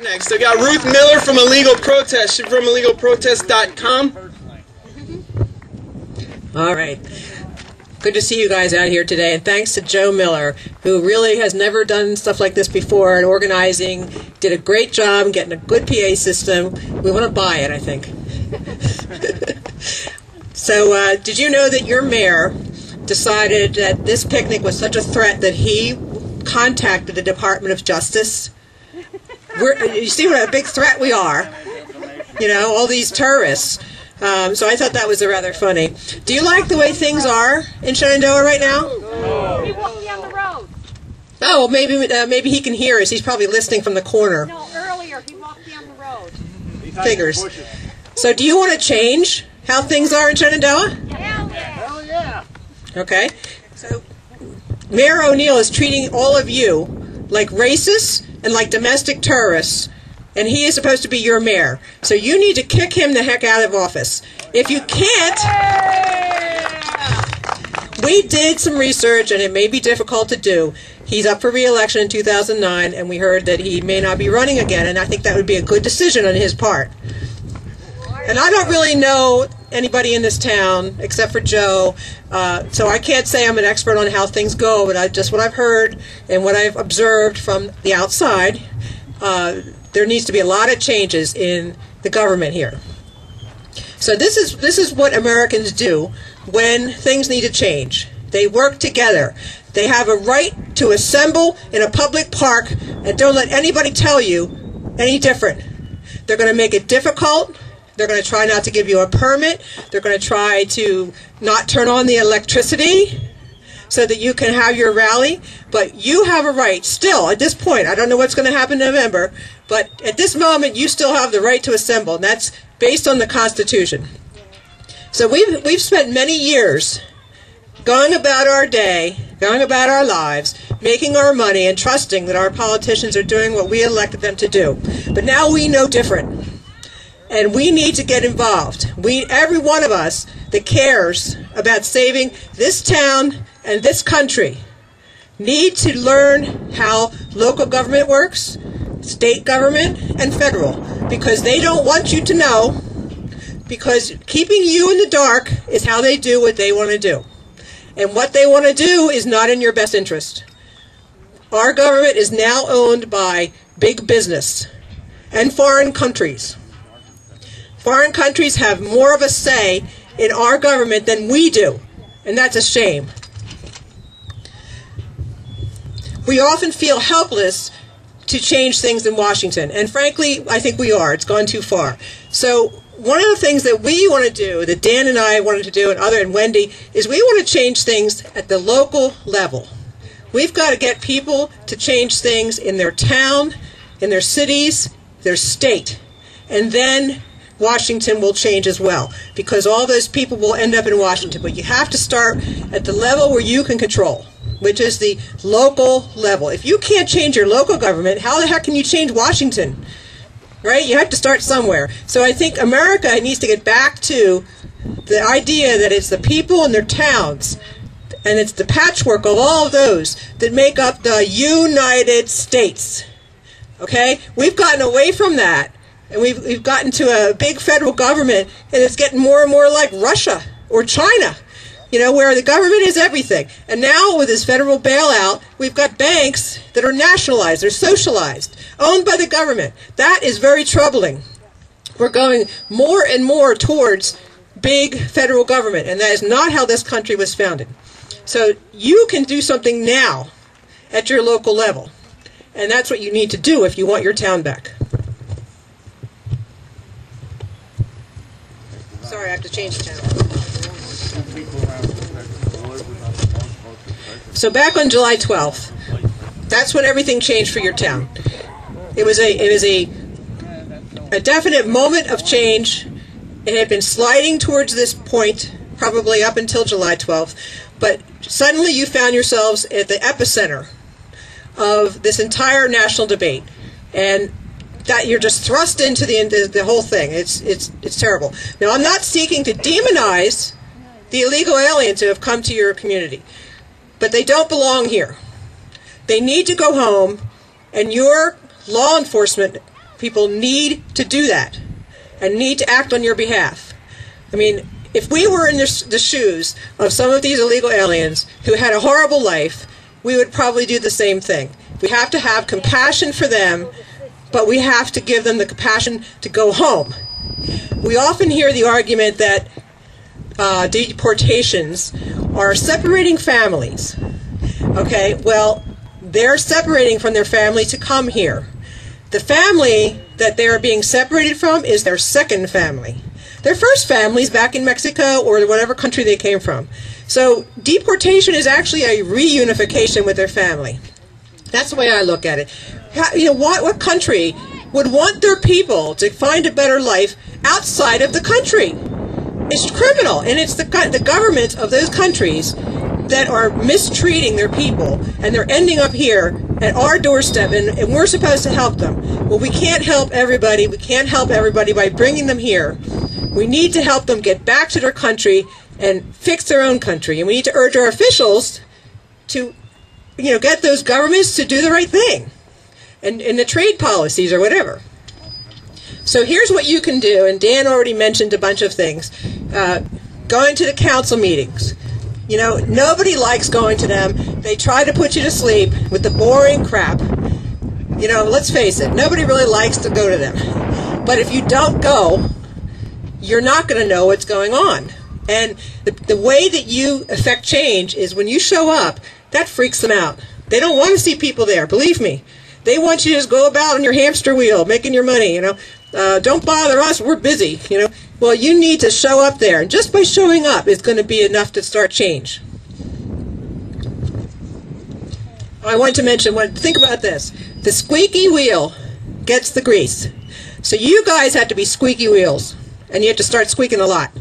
Next, I got Ruth Miller from Illegal Protest. She's from illegalprotest.com. All right. Good to see you guys out here today, and thanks to Joe Miller, who really has never done stuff like this before and organizing, did a great job getting a good PA system. We want to buy it, I think. So, did you know that your mayor decided that this picnic was such a threat that he contacted the Department of Justice? You see what a big threat we are. You know, all these tourists. So I thought that was rather funny. Do you like the way things are in Shenandoah right now? No. He walked down the road. Oh, well, maybe he can hear us. He's probably listening from the corner. No, earlier he walked down the road. Figures. So do you want to change how things are in Shenandoah? Hell yeah. Hell yeah. Okay. So Mayor O'Neill is treating all of you like racists and like domestic terrorists. And he is supposed to be your mayor. So you need to kick him the heck out of office. If you can't, we did some research, and it may be difficult to do. He's up for re-election in 2009, and we heard that he may not be running again, and I think that would be a good decision on his part. And I don't really know anybody in this town except for Joe, so I can't say I'm an expert on how things go, but just what I've heard and what I've observed from the outside, there needs to be a lot of changes in the government here. So this is what Americans do when things need to change. They work together. They have a right to assemble in a public park, and don't let anybody tell you any different. They're going to make it difficult. They're going to try not to give you a permit. They're going to try to not turn on the electricity so that you can have your rally. But you have a right still at this point. I don't know what's going to happen in November, but at this moment you still have the right to assemble, and that's based on the Constitution. So we've spent many years going about our day, going about our lives, making our money, and trusting that our politicians are doing what we elected them to do. But now we know different, and we need to get involved. Every one of us that cares about saving this town and this country need to learn how local government works, state government, and federal, because they don't want you to know, because keeping you in the dark is how they do what they want to do. And what they want to do is not in your best interest. Our government is now owned by big business and foreign countries. Foreign countries have more of a say in our government than we do, and that's a shame. We often feel helpless to change things in Washington, and frankly, I think we are. It's gone too far. So one of the things that we want to do, that Dan and I wanted to do, and Wendy, is we want to change things at the local level. We've got to get people to change things in their town, in their cities, their state, and then Washington will change as well, because all those people will end up in Washington. But you have to start at the level where you can control, which is the local level. If you can't change your local government, how the heck can you change Washington? Right? You have to start somewhere. So I think America needs to get back to the idea that it's the people in their towns, and it's the patchwork of all of those that make up the United States. Okay? We've gotten away from that, and we've gotten to a big federal government, and it's getting more and more like Russia or China, you know, where the government is everything. And now with this federal bailout, we've got banks that are nationalized, they're socialized, owned by the government. That is very troubling. We're going more and more towards big federal government, and that is not how this country was founded. So you can do something now at your local level, and that's what you need to do if you want your town back. Sorry, I have to change the channel. So back on July 12th, that's when everything changed for your town. It was a definite moment of change. It had been sliding towards this point probably up until July 12th, but suddenly you found yourselves at the epicenter of this entire national debate, and that you're just thrust into the whole thing. It's terrible. Now, I'm not seeking to demonize the illegal aliens who have come to your community, but they don't belong here. They need to go home, and your law enforcement People need to do that and need to act on your behalf. I mean, if we were in the shoes of some of these illegal aliens who had a horrible life, we would probably do the same thing. We have to have compassion for them, but we have to give them the compassion to go home. We often hear the argument that deportations are separating families. Okay, well, they're separating from their family to come here. The family that they're being separated from is their second family. Their first family's back in Mexico or whatever country they came from. So deportation is actually a reunification with their family. That's the way I look at it. What country would want their people to find a better life outside of the country? It's criminal, and it's the governments of those countries that are mistreating their people, and they're ending up here at our doorstep, and we're supposed to help them. Well, we can't help everybody. We can't help everybody by bringing them here. We need to help them get back to their country and fix their own country, and we need to urge our officials to, get those governments to do the right thing, and the trade policies or whatever. So here's what you can do, and Dan already mentioned a bunch of things. Going to the council meetings. Nobody likes going to them. They try to put you to sleep with the boring crap. Let's face it, nobody really likes to go to them. But if you don't go, you're not going to know what's going on. And the way that you affect change is when you show up, that freaks them out. They don't want to see people there, believe me. They want you to just go about on your hamster wheel, making your money, Don't bother us, we're busy, Well, you need to show up there, and just by showing up is going to be enough to start change. I want to mention, think about this. The squeaky wheel gets the grease. So you guys have to be squeaky wheels, and you have to start squeaking a lot.